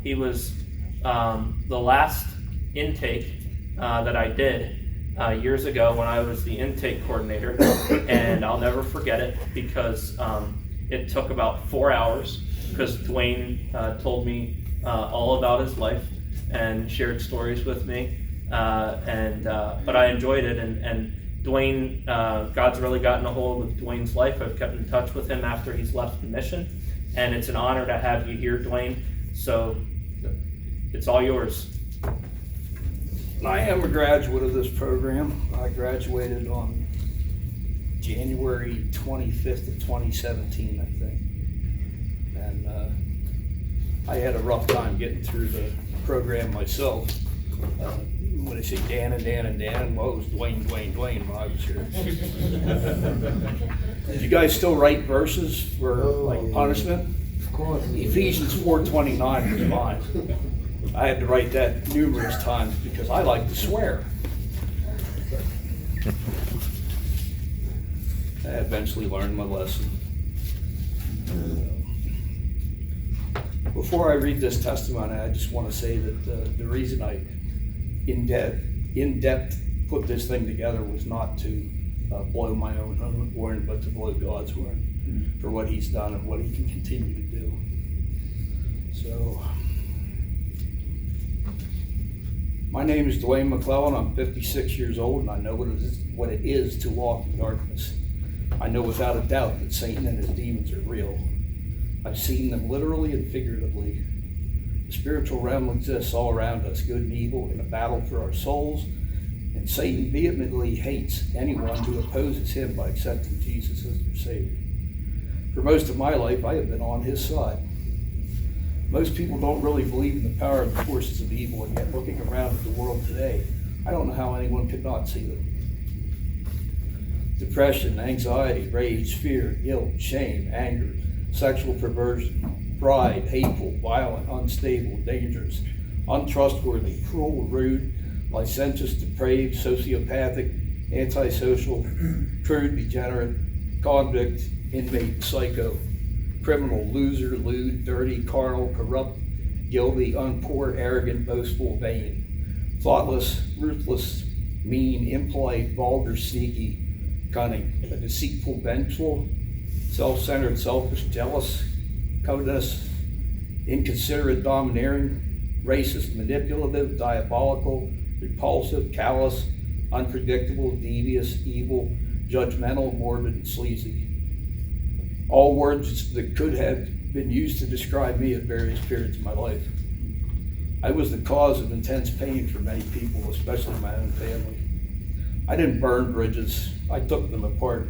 He was the last intake that I did years ago when I was the intake coordinator, and I'll never forget it because it took about 4 hours because Dwayne told me all about his life and shared stories with me, but I enjoyed it, and Dwayne, God's really gotten a hold of Dwayne's life. I've kept in touch with him after he's left the mission, and it's an honor to have you here, Dwayne, so it's all yours. I am a graduate of this program. I graduated on January 25th of 2017, I think. And I had a rough time getting through the program myself. When I say Dan, well, it was Dwayne when I was here. Did you guys still write verses for like punishment? Of course. Ephesians 4:29 was mine. I had to write that numerous times because I like to swear. I eventually learned my lesson. Before I read this testimony, I just want to say that the reason I in depth put this thing together was not to blow my own horn, but to blow God's horn for what He's done and what He can continue to do. So, my name is Dwayne McClellan. I'm 56 years old, and I know what it is to walk in darkness. I know without a doubt that Satan and his demons are real. I've seen them literally and figuratively. The spiritual realm exists all around us, good and evil, in a battle for our souls, and Satan vehemently hates anyone who opposes him by accepting Jesus as their Savior. For most of my life, I have been on his side. Most people don't really believe in the power of the forces of evil, and yet looking around at the world today, I don't know how anyone could not see them. Depression, anxiety, rage, fear, guilt, shame, anger, sexual perversion, pride, hateful, violent, unstable, dangerous, untrustworthy, cruel, rude, licentious, depraved, sociopathic, antisocial, crude, degenerate, convict, inmate, psycho, criminal, loser, lewd, dirty, carnal, corrupt, guilty, unpoor, arrogant, boastful, vain, thoughtless, ruthless, mean, impolite, vulgar, sneaky, cunning, deceitful, vengeful, self-centered, selfish, jealous, covetous, inconsiderate, domineering, racist, manipulative, diabolical, repulsive, callous, unpredictable, devious, evil, judgmental, morbid, and sleazy. All words that could have been used to describe me at various periods of my life. I was the cause of intense pain for many people, especially my own family. I didn't burn bridges. I took them apart.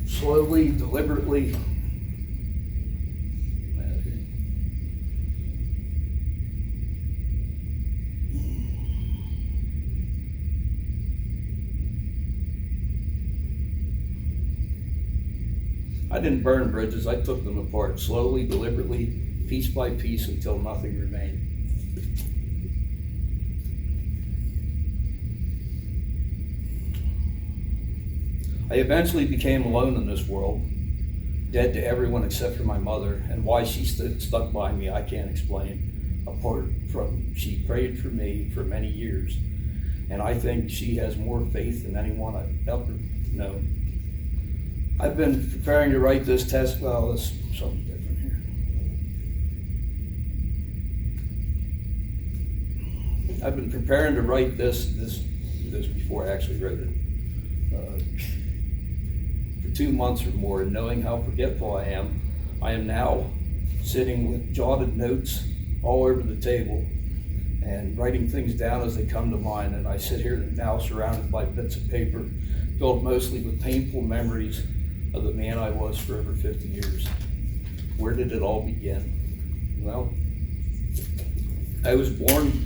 Slowly, deliberately. I didn't burn bridges. I took them apart slowly, deliberately, piece by piece, until nothing remained. I eventually became alone in this world, dead to everyone except for my mother, and why she stuck by me I can't explain, apart from she prayed for me for many years, and I think she has more faith than anyone I've ever known. I've been preparing to write this test, well, this is something different here. I've been preparing to write this before I actually wrote it. 2 months or more, and knowing how forgetful I am now sitting with jotted notes all over the table and writing things down as they come to mind. And I sit here now surrounded by bits of paper filled mostly with painful memories of the man I was for over 50 years. Where did it all begin? Well, I was born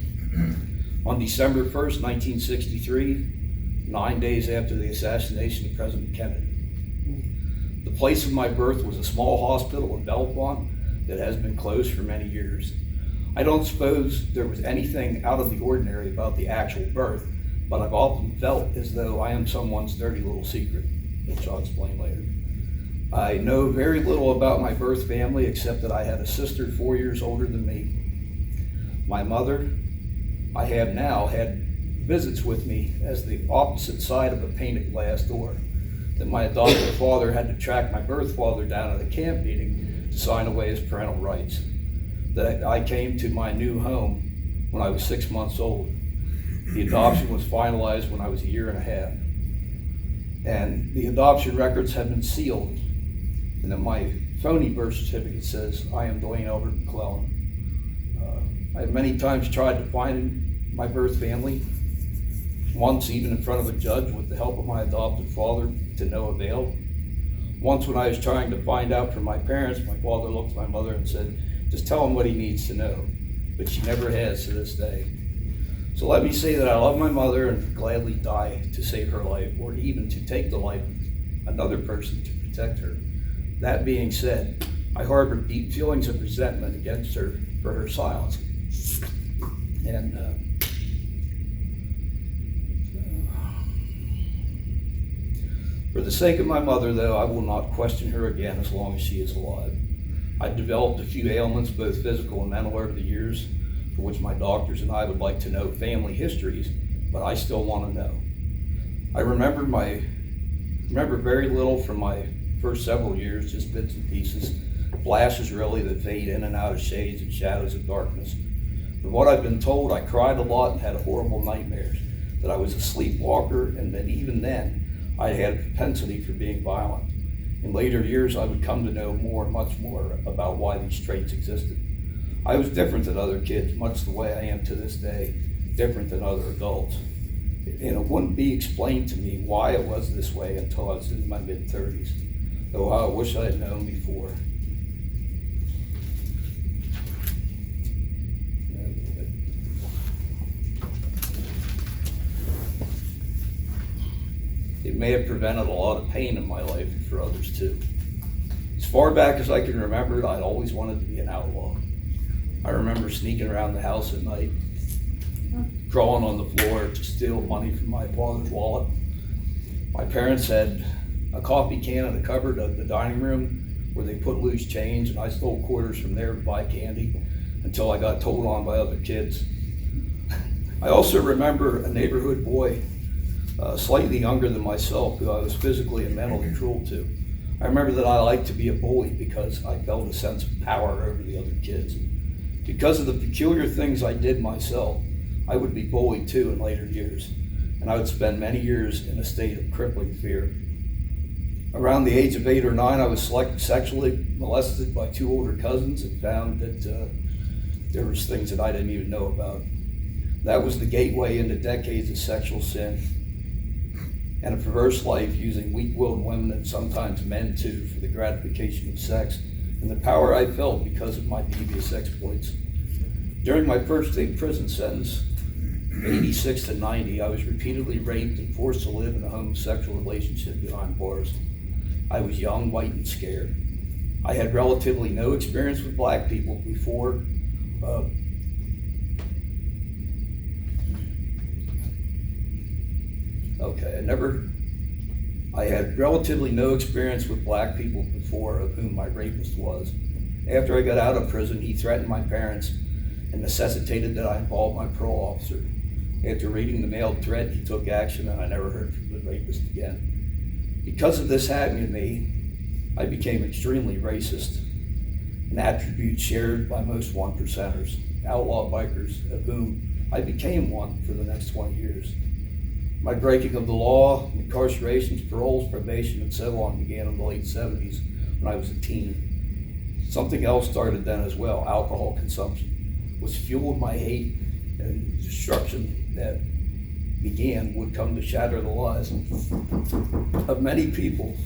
on December 1st, 1963, 9 days after the assassination of President Kennedy. The place of my birth was a small hospital in Bellefonte that has been closed for many years. I don't suppose there was anything out of the ordinary about the actual birth, but I've often felt as though I am someone's dirty little secret, which I'll explain later. I know very little about my birth family except that I had a sister 4 years older than me. My mother, I have now, had visits with me as the opposite side of a painted glass door that my adoptive father had to track my birth father down at a camp meeting to sign away his parental rights. That I came to my new home when I was 6 months old. The adoption was finalized when I was a year and a half. And the adoption records have been sealed. And then my phony birth certificate says, I am Dwayne McClellan. I have many times tried to find my birth family, once even in front of a judge with the help of my adoptive father, to no avail. Once when I was trying to find out from my parents, my father looked at my mother and said, just tell him what he needs to know. But she never has to this day. So let me say that I love my mother and would gladly die to save her life, or even to take the life of another person to protect her. That being said, I harbor deep feelings of resentment against her for her silence. And for the sake of my mother, though, I will not question her again as long as she is alive. I've developed a few ailments, both physical and mental, over the years, for which my doctors and I would like to know family histories, but I still want to know. I remember very little from my first several years, just bits and pieces, flashes really that fade in and out of shades and shadows of darkness. From what I've been told, I cried a lot and had horrible nightmares, that I was a sleepwalker, and that even then I had a propensity for being violent. In later years, I would come to know much more about why these traits existed. I was different than other kids, much the way I am to this day, different than other adults. And it wouldn't be explained to me why it was this way until I was in my mid-30s, though I wish I had known before. It may have prevented a lot of pain in my life and for others too. As far back as I can remember, I'd always wanted to be an outlaw. I remember sneaking around the house at night, crawling on the floor to steal money from my father's wallet. My parents had a coffee can in the cupboard of the dining room where they put loose change, and I stole quarters from there to buy candy until I got told on by other kids. I also remember a neighborhood boy, slightly younger than myself, who I was physically and mentally cruel to. I remember that I liked to be a bully because I felt a sense of power over the other kids. Because of the peculiar things I did myself, I would be bullied too in later years, and I would spend many years in a state of crippling fear. Around the age of 8 or 9, I was sexually molested by 2 older cousins and found that there was things that I didn't even know about. That was the gateway into decades of sexual sin and a perverse life using weak-willed women and sometimes men too for the gratification of sex, and the power I felt because of my devious exploits. During my first state prison sentence, 86 to 90, I was repeatedly raped and forced to live in a homosexual relationship behind bars. I was young, white, and scared. I had relatively no experience with black people before. I had relatively no experience with black people before, of whom my rapist was. After I got out of prison, he threatened my parents and necessitated that I involve my parole officer. After reading the mailed threat, he took action, and I never heard from the rapist again. Because of this happening to me, I became extremely racist, an attribute shared by most one-percenters, outlaw bikers, of whom I became one for the next 20 years. My breaking of the law, incarcerations, paroles, probation, and so on began in the late 70s when I was a teen. Something else started then as well, alcohol consumption, which fueled my hate and destruction that would come to shatter the lives of many people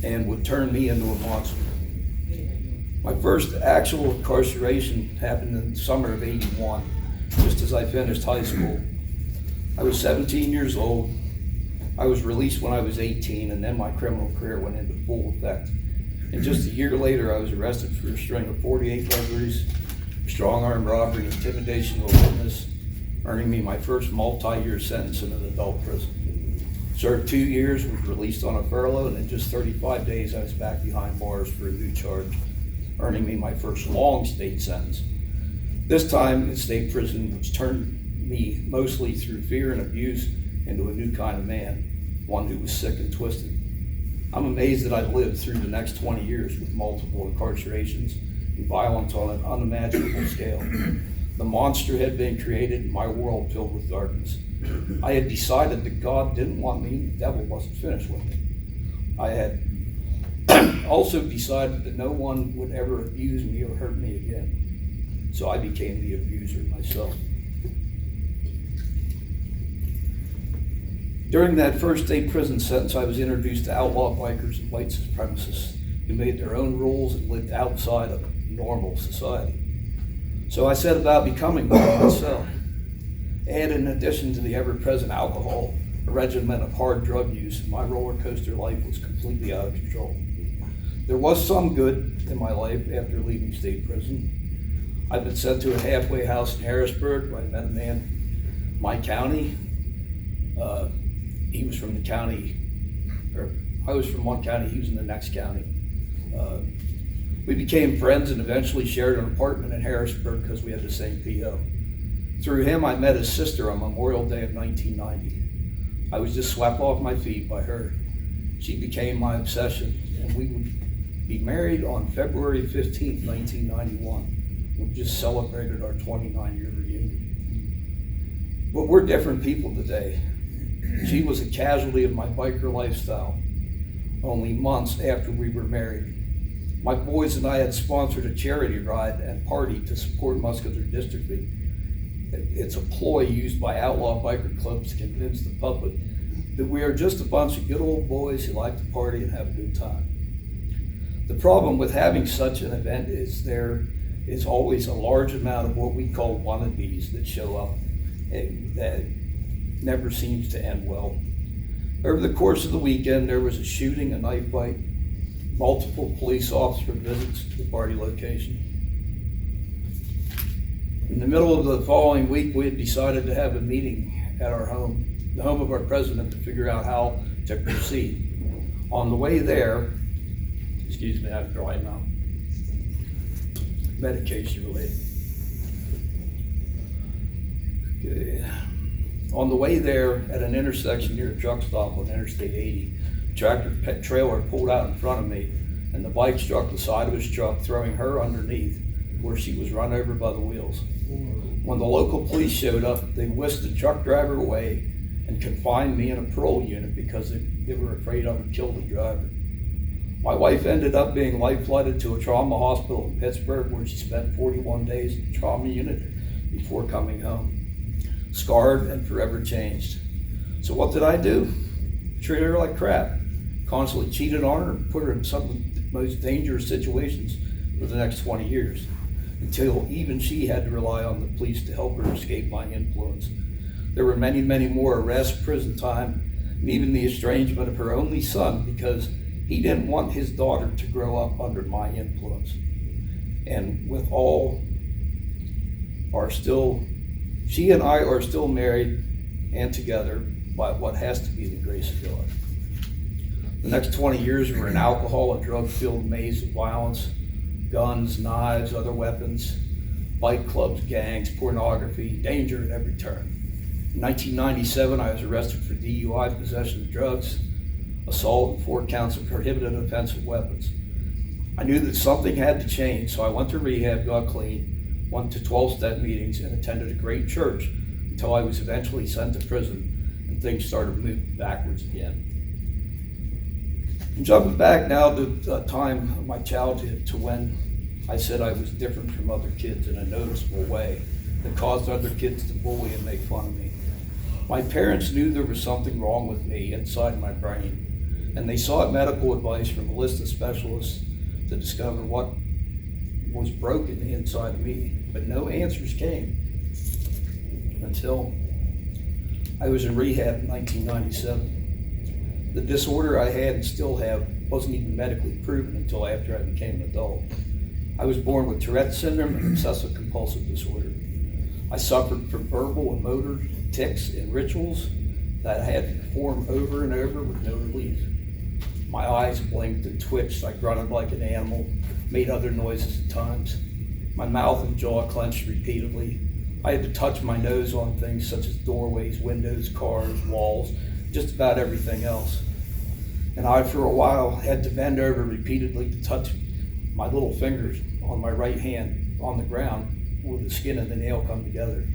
and would turn me into a monster. My first actual incarceration happened in the summer of '81, just as I finished high school. I was 17 years old. I was released when I was 18, and then my criminal career went into full effect. And just a year later, I was arrested for a string of 48 burglaries, strong arm robbery, intimidation of a witness, earning me my first multi-year sentence in an adult prison. Served 2 years, was released on a furlough, and in just 35 days, I was back behind bars for a new charge. earning me my first long state sentence. This time in state prison, which turned me mostly through fear and abuse into a new kind of man, one who was sick and twisted. I'm amazed that I lived through the next 20 years with multiple incarcerations and violence on an unimaginable scale. The monster had been created and my world filled with darkness. I had decided that God didn't want me and the devil wasn't finished with me. I had also decided that no one would ever abuse me or hurt me again. So I became the abuser myself. During that first day prison sentence, I was introduced to outlaw bikers and white supremacists who made their own rules and lived outside of normal society. So I set about becoming one myself. And in addition to the ever-present alcohol, a regimen of hard drug use, my roller coaster life was completely out of control. There was some good in my life after leaving state prison. I've been sent to a halfway house in Harrisburg where I met a man in my county. He was from the county, or I was from one county, he was in the next county. We became friends and eventually shared an apartment in Harrisburg because we had the same PO. Through him, I met his sister on Memorial Day of 1990. I was just swept off my feet by her. She became my obsession, and we would be married on February 15th, 1991. We just celebrated our 29-year reunion. But we're different people today. She was a casualty of my biker lifestyle. Only months after we were married, my boys and I had sponsored a charity ride and party to support muscular dystrophy. It's a ploy used by outlaw biker clubs to convince the public that we are just a bunch of good old boys who like to party and have a good time. The problem with having such an event is there is always a large amount of what we call wannabes that show up and that never seems to end well. Over the course of the weekend, there was a shooting, a knife fight, multiple police officer visits to the party location. In the middle of the following week, we had decided to have a meeting at our home, the home of our president, to figure out how to proceed. On the way there, excuse me, I have a dry mouth, medication related. Okay. On the way there, at an intersection near a truck stop on Interstate 80, a tractor trailer pulled out in front of me, and the bike struck the side of his truck, throwing her underneath, where she was run over by the wheels. When the local police showed up, they whisked the truck driver away and confined me in a parole unit because they were afraid I would kill the driver. My wife ended up being life-flighted to a trauma hospital in Pittsburgh, where she spent 41 days in the trauma unit before coming home, scarred and forever changed. So what did I do? Treated her like crap, constantly cheated on her, and put her in some of the most dangerous situations for the next 20 years, until even she had to rely on the police to help her escape my influence. There were many, many more arrests, prison time, and even the estrangement of her only son because he didn't want his daughter to grow up under my influence. And with all she and I are still married and together by what has to be the grace of God. The next 20 years were an alcohol and drug-filled maze of violence, guns, knives, other weapons, bike clubs, gangs, pornography, danger at every turn. In 1997, I was arrested for DUI, possession of drugs, assault, and 4 counts of prohibited offensive weapons. I knew that something had to change, so I went to rehab, got clean, went to 12-step meetings, and attended a great church until I was eventually sent to prison and things started moving backwards again. I'm jumping back now to the time of my childhood to when I said I was different from other kids in a noticeable way that caused other kids to bully and make fun of me. My parents knew there was something wrong with me inside my brain, and they sought medical advice from a list of specialists to discover what was broken inside of me, but no answers came until I was in rehab in 1997. The disorder I had and still have wasn't even medically proven until after I became an adult. I was born with Tourette's syndrome and obsessive compulsive disorder. I suffered from verbal and motor tics and rituals that I had to perform over and over with no relief. My eyes blinked and twitched. I grunted like an animal. made other noises at times. My mouth and jaw clenched repeatedly. I had to touch my nose on things such as doorways, windows, cars, walls, just about everything else. And I, for a while, had to bend over repeatedly to touch my little fingers on my right hand on the ground where the skin and the nail come together.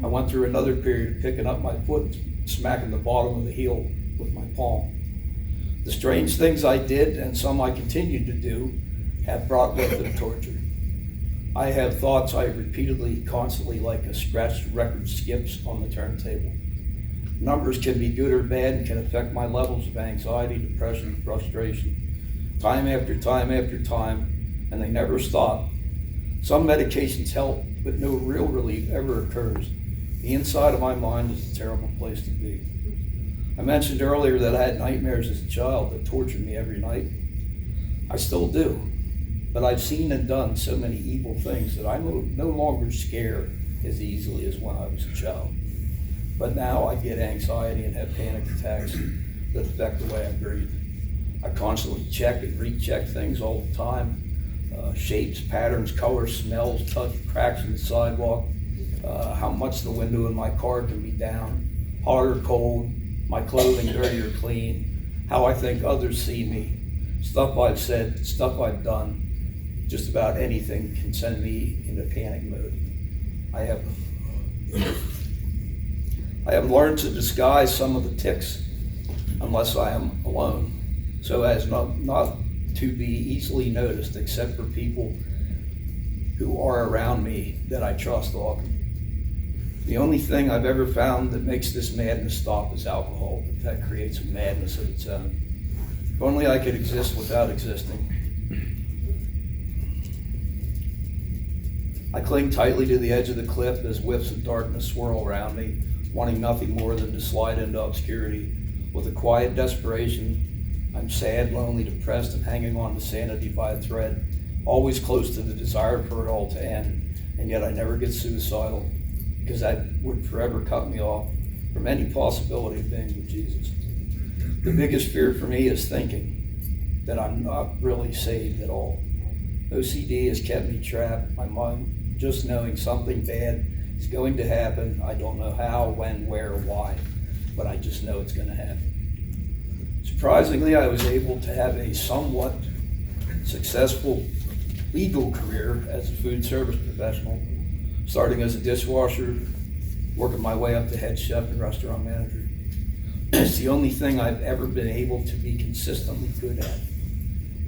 I went through another period of picking up my foot, smacking the bottom of the heel with my palm. The strange things I did, and some I continued to do, have brought with them torture. I have thoughts I repeatedly, constantly, like a scratched record skips on the turntable. Numbers can be good or bad and can affect my levels of anxiety, depression, and frustration. Time after time after time, and they never stop. Some medications help, but no real relief ever occurs. The inside of my mind is a terrible place to be. I mentioned earlier that I had nightmares as a child that tortured me every night. I still do. But I've seen and done so many evil things that I'm no longer scared as easily as when I was a child. But now I get anxiety and have panic attacks that affect the way I breathe. I constantly check and recheck things all the time. Shapes, patterns, colors, smells, touch, cracks in the sidewalk, how much the window in my car can be down, hot or cold, my clothing dirty or clean, how I think others see me, stuff I've said, stuff I've done. Just about anything can send me into panic mode. I have learned to disguise some of the tics unless I am alone, so as not to be easily noticed except for people who are around me that I trust often. The only thing I've ever found that makes this madness stop is alcohol, but that creates a madness of its own. If only I could exist without existing. I cling tightly to the edge of the cliff as whiffs of darkness swirl around me, wanting nothing more than to slide into obscurity. With a quiet desperation, I'm sad, lonely, depressed, and hanging on to sanity by a thread, always close to the desire for it all to end, and yet I never get suicidal, because that would forever cut me off from any possibility of being with Jesus. The biggest fear for me is thinking that I'm not really saved at all. OCD has kept me trapped, my mind just knowing something bad is going to happen. I don't know how, when, where, or why, but I just know it's going to happen. Surprisingly, I was able to have a somewhat successful legal career as a food service professional, starting as a dishwasher, working my way up to head chef and restaurant manager. It's the only thing I've ever been able to be consistently good at.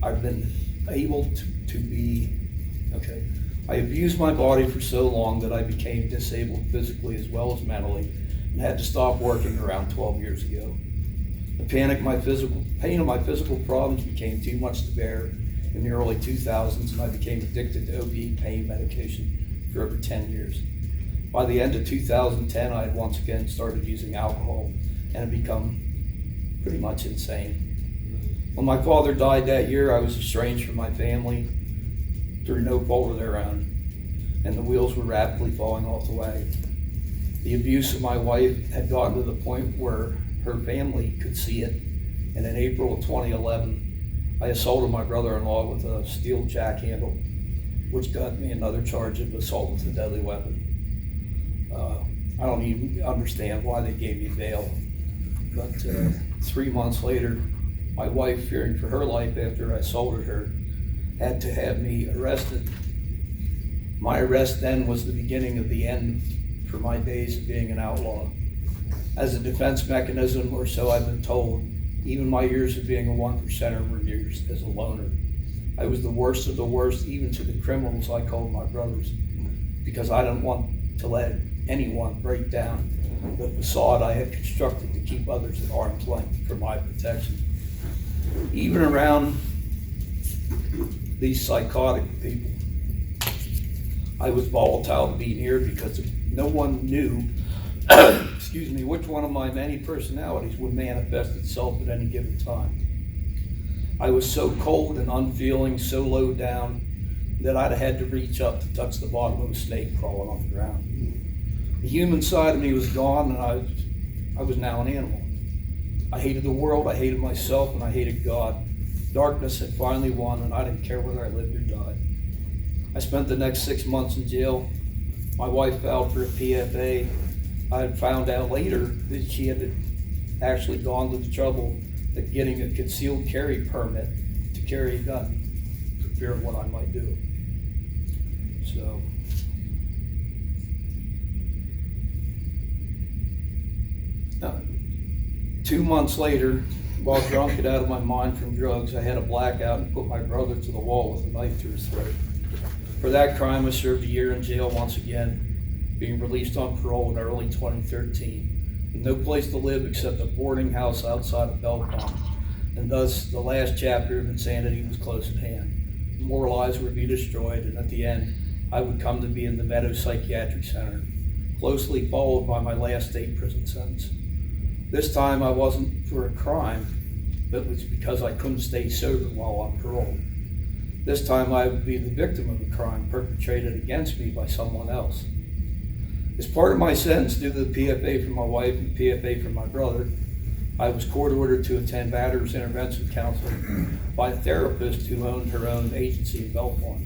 I've been able to be, I abused my body for so long that I became disabled physically as well as mentally and had to stop working around 12 years ago. The pain of my physical problems became too much to bear in the early 2000s, and I became addicted to opiate pain medication for over 10 years. By the end of 2010, I had once again started using alcohol and had become pretty much insane. When my father died that year, I was estranged from my family through no fault of their own, and the wheels were rapidly falling off the wagon. The abuse of my wife had gotten to the point where her family could see it, and in April of 2011, I assaulted my brother-in-law with a steel jackhandle, which got me another charge of assault with a deadly weapon. I don't even understand why they gave me bail, but 3 months later, my wife, fearing for her life after I assaulted her, had to have me arrested. My arrest then was the beginning of the end for my days of being an outlaw. As a defense mechanism, or so I've been told, even my years of being a 1%er were years as a loner. I was the worst of the worst, even to the criminals I called my brothers, because I didn't want to let anyone break down the facade I had constructed to keep others at arm's length for my protection. Even around these psychotic people, I was volatile to be near because no one knew which one of my many personalities would manifest itself at any given time. I was so cold and unfeeling, so low down, that I'd have had to reach up to touch the bottom of a snake crawling on the ground. The human side of me was gone, and I was now an animal. I hated the world, I hated myself, and I hated God. Darkness had finally won, and I didn't care whether I lived or died. I spent the next 6 months in jail. My wife filed for a PFA. I had found out later that she had actually gone to the trouble of getting a concealed carry permit to carry a gun for fear of what I might do. So, 2 months later, while drunk and out of my mind from drugs, I had a blackout and put my brother to the wall with a knife to his throat. For that crime, I served a year in jail once again, being released on parole in early 2013, with no place to live except a boarding house outside of Belcom, and thus the last chapter of insanity was close at hand. More lives would be destroyed, and at the end, I would come to be in the Meadows Psychiatric Center, closely followed by my last state prison sentence. This time I wasn't for a crime, but it was because I couldn't stay sober while on parole. This time I would be the victim of a crime perpetrated against me by someone else. As part of my sentence, due to the PFA from my wife and PFA from my brother, I was court-ordered to attend Matters Intervention Counseling by a therapist who owned her own agency in Belfont.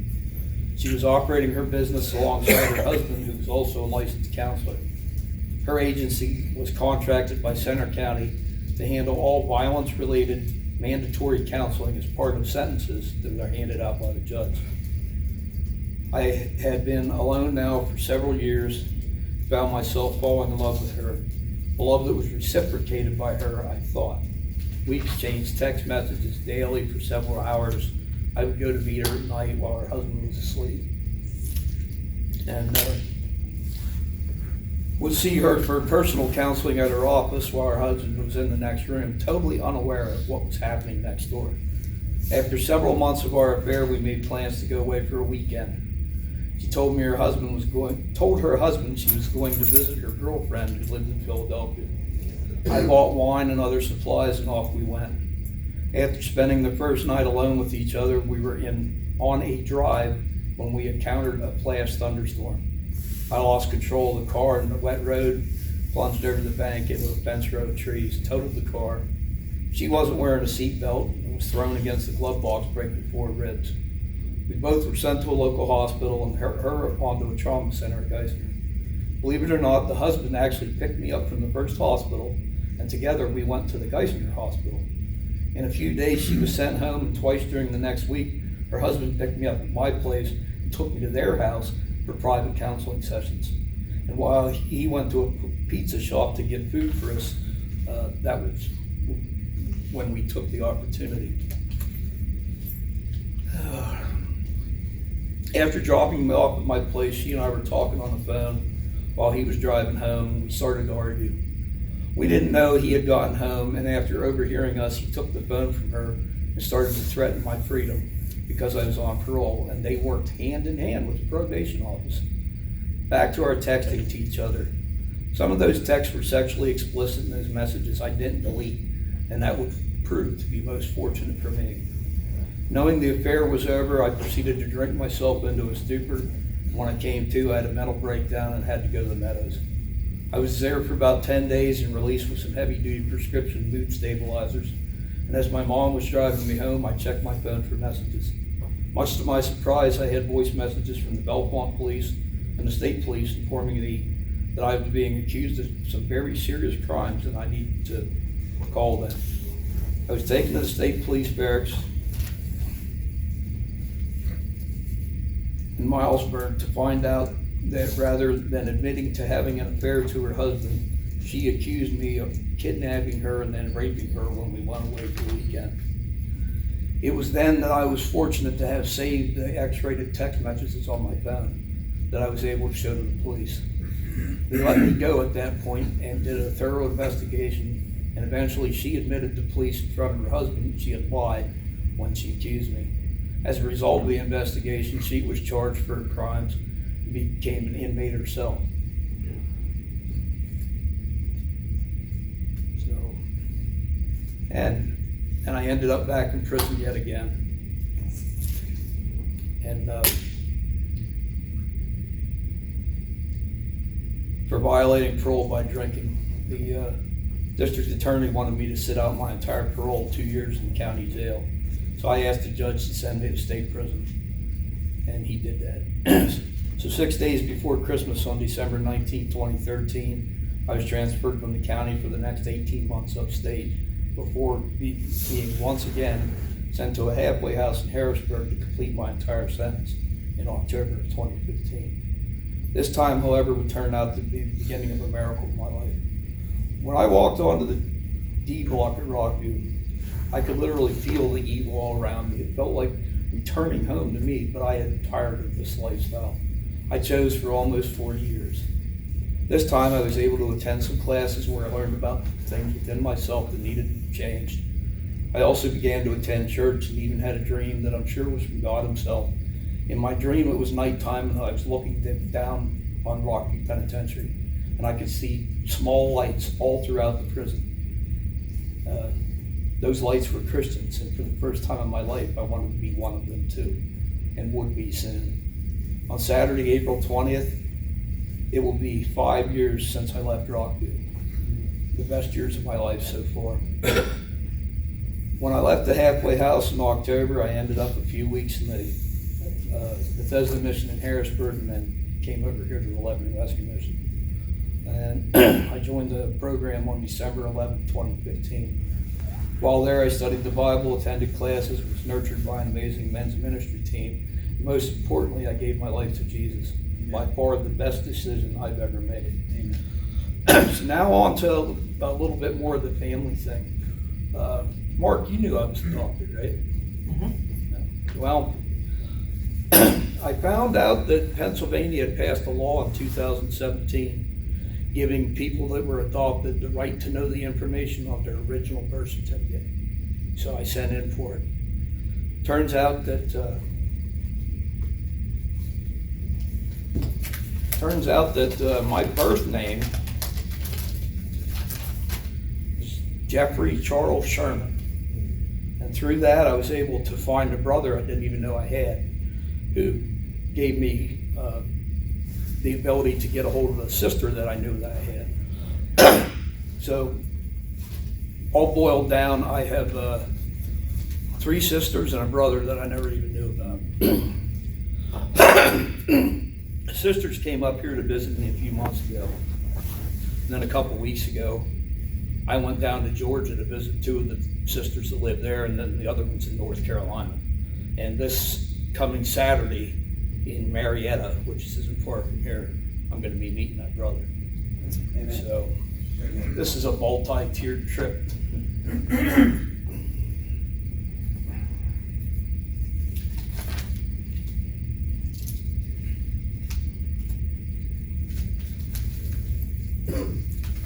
She was operating her business alongside her husband, who was also a licensed counselor. Her agency was contracted by Center County to handle all violence-related mandatory counseling as part of sentences that are handed out by the judge. I had been alone now for several years, found myself falling in love with her, a love that was reciprocated by her, I thought. We exchanged text messages daily for several hours. I would go to meet her at night while her husband was asleep. And would see her for personal counseling at her office while her husband was in the next room, totally unaware of what was happening next door. After several months of our affair, we made plans to go away for a weekend. She told her husband she was going to visit her girlfriend who lived in Philadelphia. I bought wine and other supplies, and off we went. After spending the first night alone with each other, we were on a drive when we encountered a flash thunderstorm. I lost control of the car in the wet road, plunged over the bank into a fence row of trees, totaled the car. She wasn't wearing a seatbelt and was thrown against the glove box, breaking 4 ribs. We both were sent to a local hospital and her onto a trauma center at Geisinger. Believe it or not, the husband actually picked me up from the first hospital, and together we went to the Geisinger hospital. In a few days, she was sent home, and twice during the next week, her husband picked me up at my place and took me to their house for private counseling sessions. And while he went to a pizza shop to get food for us, that was when we took the opportunity. After dropping me off at my place, she and I were talking on the phone while he was driving home, and we started to argue. We didn't know he had gotten home, and after overhearing us, he took the phone from her and started to threaten my freedom because I was on parole, and they worked hand in hand with the probation office. Back to our texting to each other. Some of those texts were sexually explicit, and those messages I didn't delete, and that would prove to be most fortunate for me. Knowing the affair was over, I proceeded to drink myself into a stupor. When I came to, I had a mental breakdown and had to go to the Meadows. I was there for about 10 days and released with some heavy-duty prescription mood stabilizers. And as my mom was driving me home, I checked my phone for messages. Much to my surprise, I had voice messages from the Belfont police and the state police informing me that I was being accused of some very serious crimes and I needed to call them. I was taken to the state police barracks in Milesburg to find out that rather than admitting to having an affair to her husband, she accused me of kidnapping her and then raping her when we went away for the weekend. It was then that I was fortunate to have saved the X-rated text messages on my phone that I was able to show to the police. They let me go at that point and did a thorough investigation, and eventually she admitted to police in front of her husband she had lied when she accused me. As a result of the investigation, she was charged for her crimes and became an inmate herself. And I ended up back in prison yet again. And for violating parole by drinking. The district attorney wanted me to sit out my entire parole, 2 years in the county jail. So I asked the judge to send me to state prison, and he did that. So 6 days before Christmas on December 19, 2013, I was transferred from the county for the next 18 months upstate before being once again sent to a halfway house in Harrisburg to complete my entire sentence in October of 2015. This time, however, would turn out to be the beginning of a miracle in my life. When I walked onto the D block at Rockview, I could literally feel the evil all around me. It felt like returning home to me, but I had tired of this lifestyle I chose for almost 40 years. This time I was able to attend some classes where I learned about things within myself that needed to be changed. I also began to attend church and even had a dream that I'm sure was from God himself. In my dream, it was nighttime and I was looking down on Rockview Penitentiary, and I could see small lights all throughout the prison. Those lights were Christians, and for the first time in my life, I wanted to be one of them too, and would be soon. On Saturday, April 20th, it will be 5 years since I left Rockview. The best years of my life so far. When I left the halfway house in October, I ended up a few weeks in the Bethesda Mission in Harrisburg, and then came over here to the Lebanon Rescue Mission. And I joined the program on December 11, 2015. While there, I studied the Bible, attended classes, was nurtured by an amazing men's ministry team. And most importantly, I gave my life to Jesus. By far the best decision I've ever made. So now on to a little bit more of the family thing. Mark, you knew I was adopted, right? Mm-hmm. Well, I found out that Pennsylvania had passed a law in 2017 giving people that were adopted the right to know the information on their original birth certificate. So I sent in for it. Turns out that my birth name is Jeffrey Charles Sherman. And through that, I was able to find a brother I didn't even know I had, who gave me the ability to get a hold of a sister that I knew that I had. So, all boiled down, I have 3 sisters and a brother that I never even knew about. The sisters came up here to visit me a few months ago. And then a couple weeks ago, I went down to Georgia to visit 2 of the sisters that live there, and then the other one's in North Carolina. And this coming Saturday in Marietta, which isn't far from here, I'm going to be meeting that brother. Amen. So this is a multi-tiered trip.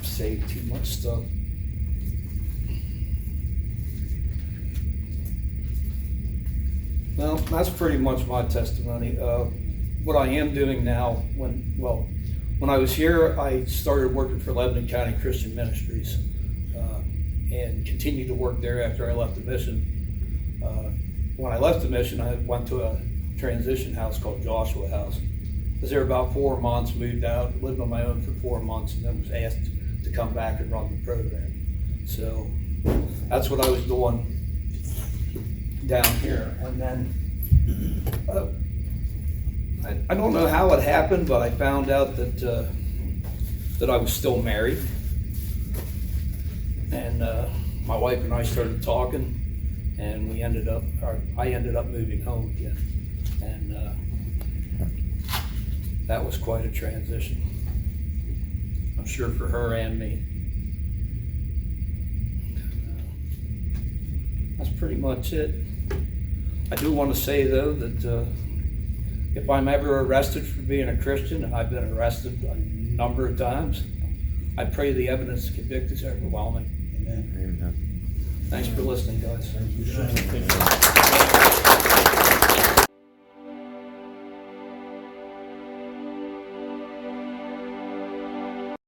Save too much stuff. Well, that's pretty much my testimony. What I am doing now, when I was here, I started working for Lebanon County Christian Ministries and continued to work there after I left the mission. When I left the mission, I went to a transition house called Joshua House. I was there about 4 months, moved out, lived on my own for 4 months, and then was asked to come back and run the program. So that's what I was doing down here. And then I don't know how it happened, but I found out that I was still married, and my wife and I started talking, and I ended up moving home again, and that was quite a transition, I'm sure, for her and me. That's pretty much it. I do want to say, though, that if I'm ever arrested for being a Christian, and I've been arrested a number of times, I pray the evidence to convict is overwhelming. Amen. Thanks for listening, guys. Thank you.